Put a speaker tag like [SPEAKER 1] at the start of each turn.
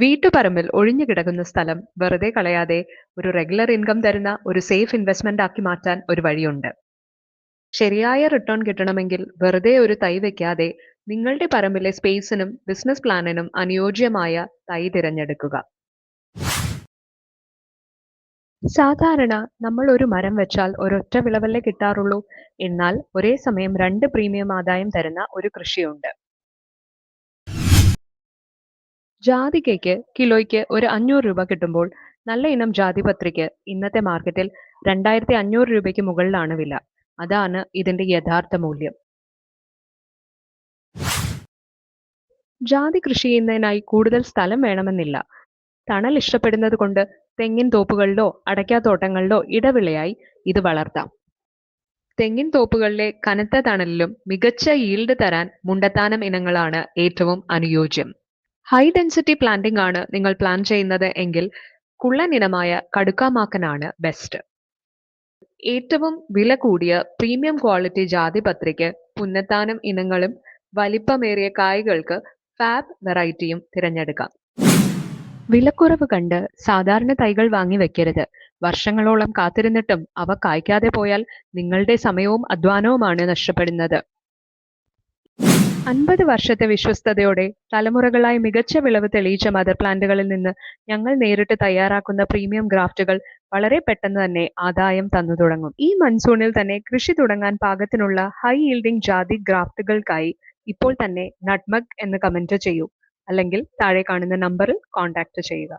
[SPEAKER 1] വീട്ടുപറമ്പിൽ ഒഴിഞ്ഞുകിടക്കുന്ന സ്ഥലം വെറുതെ കളയാതെ ഒരു റെഗുലർ ഇൻകം തരുന്ന ഒരു സേഫ് ഇൻവെസ്റ്റ്മെന്റ് ആക്കി മാറ്റാൻ ഒരു വഴിയുണ്ട്. ശരിയായ റിട്ടേൺ കിട്ടണമെങ്കിൽ വെറുതെ ഒരു തൈ വെക്കാതെ നിങ്ങളുടെ പറമ്പിലെ സ്പേസിനും ബിസിനസ് പ്ലാനിനും അനുയോജ്യമായ തൈ തിരഞ്ഞെടുക്കുക. സാധാരണ നമ്മൾ ഒരു മരം വെച്ചാൽ ഒരൊറ്റ വിളവല്ലേ കിട്ടാറുള്ളൂ. എന്നാൽ ഒരേ സമയം 2 പ്രീമിയം ആദായം തരുന്ന ഒരു കൃഷിയുണ്ട്. ജാതിക്കയ്ക്ക് കിലോയ്ക്ക് ഒരു 500 രൂപ കിട്ടുമ്പോൾ നല്ല ഇനം ജാതിപത്രിക്ക് ഇന്നത്തെ മാർക്കറ്റിൽ 2500 രൂപയ്ക്ക് മുകളിലാണ് വില. അതാണ് ഇതിന്റെ യഥാർത്ഥ മൂല്യം. ജാതി കൃഷി ചെയ്യുന്നതിനായി കൂടുതൽ സ്ഥലം വേണമെന്നില്ല. തണൽ ഇഷ്ടപ്പെടുന്നത് കൊണ്ട് തെങ്ങിൻ തോപ്പുകളിലോ അടയ്ക്കാത്തോട്ടങ്ങളിലോ ഇടവിളയായി ഇത് വളർത്താം. തെങ്ങിൻ തോപ്പുകളിലെ കനത്ത തണലിലും മികച്ച ഈൽഡ് തരാൻ മുണ്ടത്താനം ഇനങ്ങളാണ് ഏറ്റവും അനുയോജ്യം. ഹൈ ഡെൻസിറ്റി പ്ലാന്റിംഗ് ആണ് നിങ്ങൾ പ്ലാൻ ചെയ്യുന്നത് എങ്കിൽ കുള്ളൻ ഇനമായ കടുക്കാമാക്കനാണ് ബെസ്റ്റ്. ഏറ്റവും വില കൂടിയ പ്രീമിയം ക്വാളിറ്റി ജാതിപത്രിക്ക് പുന്നത്താനം ഇനങ്ങളും വലിപ്പമേറിയ കായ്കൾക്ക് ഫാബ് വെറൈറ്റിയും തിരഞ്ഞെടുക്കാം. വിലക്കുറവ് കണ്ട് സാധാരണ തൈകൾ വാങ്ങി വെക്കരുത്. വർഷങ്ങളോളം കാത്തിരുന്നിട്ടും അവ കായ്ക്കാതെ പോയാൽ നിങ്ങളുടെ സമയവും അധ്വാനവുമാണ് നഷ്ടപ്പെടുന്നത്. 50 വർഷത്തെ വിശ്വസ്തയോടെ തലമുറകളായി മികച്ച വിളവ് തെളിയിച്ച മദർ പ്ലാന്റുകളിൽ നിന്ന് ഞങ്ങൾ നേരിട്ട് തയ്യാറാക്കുന്ന പ്രീമിയം ഗ്രാഫ്റ്റുകൾ വളരെ പെട്ടെന്ന് തന്നെ ആദായം തന്നു തുടങ്ങും. ഈ മൺസൂണിൽ തന്നെ കൃഷി തുടങ്ങാൻ പാകത്തിനുള്ള ഹൈ ഈൽഡിംഗ് ജാതി ഗ്രാഫ്റ്റുകൾക്കായി ഇപ്പോൾ തന്നെ നട്ട്മഗ് എന്ന് കമന്റ് ചെയ്യൂ, അല്ലെങ്കിൽ താഴെ കാണുന്ന നമ്പറിൽ കോൺടാക്ട് ചെയ്യുക.